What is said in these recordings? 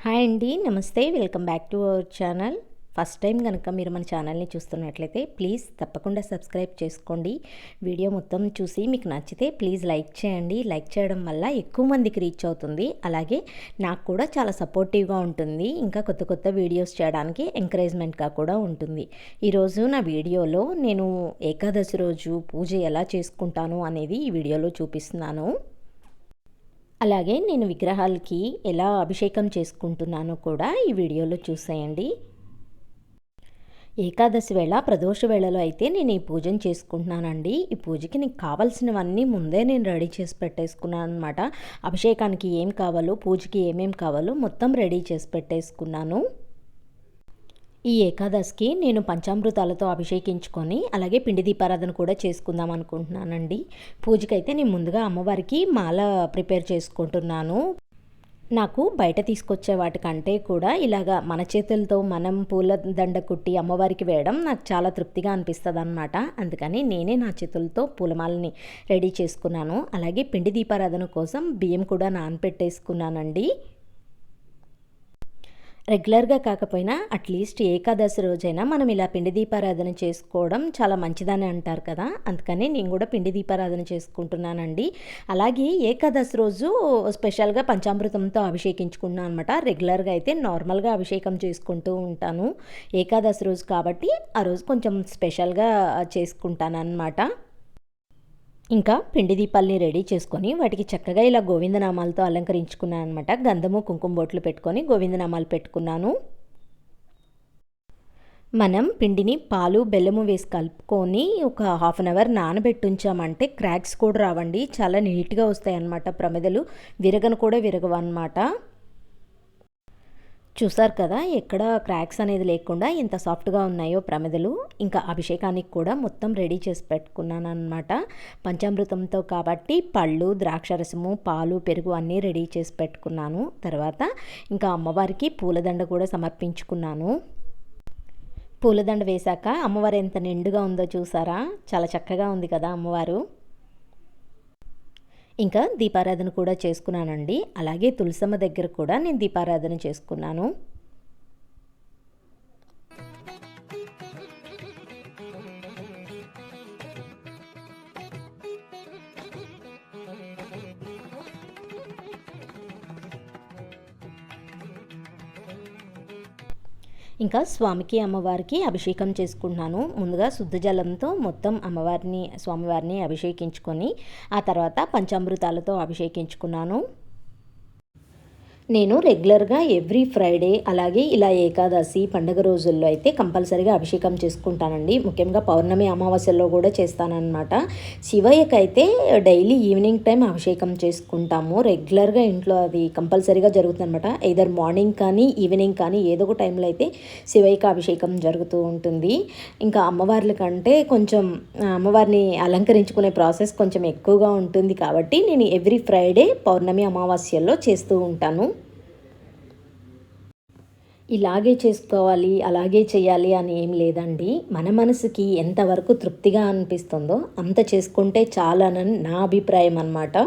Hi అండి, నమస్తే. Welcome back to our channel. First time కనుక మీరు మన ఛానల్ని చూస్తున్నట్లయితే ప్లీజ్ తప్పకుండా సబ్స్క్రైబ్ చేసుకోండి. వీడియో మొత్తం చూసి మీకు నచ్చితే ప్లీజ్ లైక్ చేయండి. లైక్ చేయడం వల్ల ఎక్కువ మందికి రీచ్ అవుతుంది. అలాగే నాకు కూడా చాలా సపోర్టివ్గా ఉంటుంది. ఇంకా కొత్త కొత్త వీడియోస్ చేయడానికి ఎంకరేజ్మెంట్గా కూడా ఉంటుంది. ఈరోజు నా వీడియోలో నేను ఏకాదశి రోజు పూజ ఎలా చేసుకుంటాను అనేది ఈ వీడియోలో చూపిస్తున్నాను. అలాగే నేను విగ్రహాలకి ఎలా అభిషేకం చేసుకుంటున్నానో కూడా ఈ వీడియోలో చూసేయండి. ఏకాదశి వేళ ప్రదోష వేళలో అయితే నేను ఈ పూజను చేసుకుంటున్నానండి. ఈ పూజకి నీకు కావాల్సినవన్నీ ముందే నేను రెడీ చేసి పెట్టేసుకున్నాను అనమాట. అభిషేకానికి ఏం కావాలో, పూజకి ఏమేం కావాలో మొత్తం రెడీ చేసి పెట్టేసుకున్నాను. ఈ ఏకాదశికి నేను పంచామృతాలతో అభిషేకించుకొని అలాగే పిండి దీపారాధన కూడా చేసుకుందాం అనుకుంటున్నానండి. పూజకైతే నేను ముందుగా అమ్మవారికి మాల ప్రిపేర్ చేసుకుంటున్నాను. నాకు బయట తీసుకొచ్చే వాటికంటే కూడా ఇలాగా మన చేతులతో మనం పూల దండ కుట్టి అమ్మవారికి వేయడం నాకు చాలా తృప్తిగా అనిపిస్తుంది అనమాట. అందుకని నేనే నా చేతులతో పూలమాలని రెడీ చేసుకున్నాను. అలాగే పిండి దీపారాధన కోసం బియ్యం కూడా నానపెట్టేసుకున్నానండి. రెగ్యులర్గా కాకపోయినా అట్లీస్ట్ ఏకాదశి రోజైనా మనం ఇలా పిండి దీపారాధన చేసుకోవడం చాలా మంచిదని అంటారు కదా. అందుకని నేను కూడా పిండి దీపారాధన చేసుకుంటున్నానండి. అలాగే ఏకాదశి రోజు స్పెషల్గా పంచామృతంతో అభిషేకించుకున్నాను అనమాట. రెగ్యులర్గా అయితే నార్మల్గా అభిషేకం చేసుకుంటూ ఉంటాను. ఏకాదశి రోజు కాబట్టి ఆ రోజు కొంచెం స్పెషల్గా చేసుకుంటాను అన్నమాట. ఇంకా పిండి దీపాలని రెడీ చేసుకొని వాటికి చక్కగా ఇలా గోవిందనామాలతో అలంకరించుకున్నాను అనమాట. గంధము కుంకుమ బొట్లు పెట్టుకొని గోవిందనామాలు పెట్టుకున్నాను. మనం పిండిని పాలు బెల్లము వేసి కలుపుకొని ఒక హాఫ్ అన్ అవర్ నానబెట్టుంచామంటే క్రాక్స్ కూడా రావండి. చాలా నీట్గా వస్తాయి అన్నమాట. ప్రమిదలు విరగను కూడా విరగవు అన్నమాట. చూసారు కదా, ఎక్కడ క్రాక్స్ అనేది లేకుండా ఎంత సాఫ్ట్గా ఉన్నాయో ప్రమిదలు. ఇంకా అభిషేకానికి కూడా మొత్తం రెడీ చేసి పెట్టుకున్నాను అనమాట. పంచామృతంతో కాబట్టి పళ్ళు, ద్రాక్షరసము, పాలు, పెరుగు అన్నీ రెడీ చేసి పెట్టుకున్నాను. తర్వాత ఇంకా అమ్మవారికి పూలదండ కూడా సమర్పించుకున్నాను. పూలదండ వేశాక అమ్మవారు ఎంత నిండుగా ఉందో చూసారా, చాలా చక్కగా ఉంది కదా అమ్మవారు. ఇంకా దీపారాధన కూడా చేసుకున్నానండి. అలాగే తులసమ్మ దగ్గర కూడా నేను దీపారాధన చేసుకున్నాను. ఇంకా స్వామికి అమ్మవారికి అభిషేకం చేసుకుంటున్నాను. ముందుగా శుద్ధ జలంతో మొత్తం అమ్మవారిని స్వామివారిని అభిషేకించుకొని ఆ తర్వాత పంచామృతాలతో అభిషేకించుకున్నాను. నేను రెగ్యులర్గా ఎవ్రీ ఫ్రైడే అలాగే ఇలా ఏకాదశి పండుగ రోజుల్లో అయితే కంపల్సరీగా అభిషేకం చేసుకుంటానండి. ముఖ్యంగా పౌర్ణమి అమావాస్యలో కూడా చేస్తానన్నమాట. శివయ్యకి అయితే డైలీ ఈవినింగ్ టైం అభిషేకం చేసుకుంటాము. రెగ్యులర్గా ఇంట్లో అది కంపల్సరీగా జరుగుతుందన్నమాట. ఎయిదర్ మార్నింగ్ కానీ ఈవినింగ్ కానీ ఏదో ఒక టైంలో అయితే శివయ్యకి అభిషేకం జరుగుతూ ఉంటుంది. ఇంకా అమ్మవార్ల కంటే కొంచెం అమ్మవారిని అలంకరించుకునే ప్రాసెస్ కొంచెం ఎక్కువగా ఉంటుంది కాబట్టి నేను ఎవ్రీ ఫ్రైడే పౌర్ణమి అమావాస్యల్లో చేస్తూ ఉంటాను. ఇలాగే చేసుకోవాలి, అలాగే చేయాలి అని ఏం లేదండి. మన మనసుకి ఎంతవరకు తృప్తిగా అనిపిస్తుందో అంత చేసుకుంటే చాలనని నా అభిప్రాయం అన్నమాట.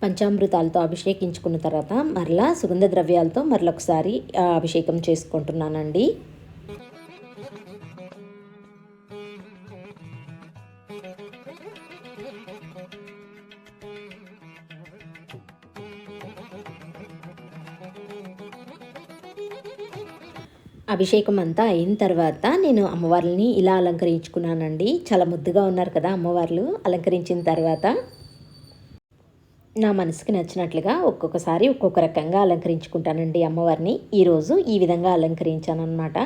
పంచామృతాలతో అభిషేకించుకున్న తర్వాత మరలా సుగంధ ద్రవ్యాలతో మరొకసారి అభిషేకం చేసుకుంటున్నానండి. అభిషేకం అంతా అయిన తర్వాత నేను అమ్మవార్లని ఇలా అలంకరించుకున్నానండి. చాలా ముద్దుగా ఉన్నారు కదా అమ్మవార్లు. అలంకరించిన తర్వాత నా మనసుకి నచ్చినట్లుగా ఒక్కొక్కసారి ఒక్కొక్క రకంగా అలంకరించుకుంటానండి అమ్మవారిని. ఈరోజు ఈ విధంగా అలంకరించానన్నమాట.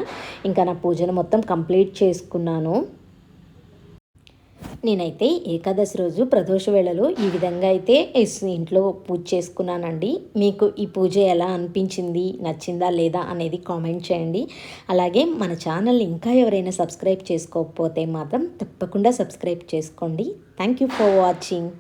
ఇంకా నా పూజను మొత్తం కంప్లీట్ చేసుకున్నాను. నేనైతే ఏకాదశి రోజు ప్రదోష వేళలో ఈ విధంగా అయితే ఇంట్లో పూజ చేసుకున్నానండి. మీకు ఈ పూజ ఎలా అనిపించింది, నచ్చిందా లేదా అనేది కామెంట్ చేయండి. అలాగే మన ఛానల్ ఇంకా ఎవరైనా సబ్స్క్రైబ్ చేసుకోకపోతే మాత్రం తప్పకుండా సబ్స్క్రైబ్ చేసుకోండి. Thank you for watching.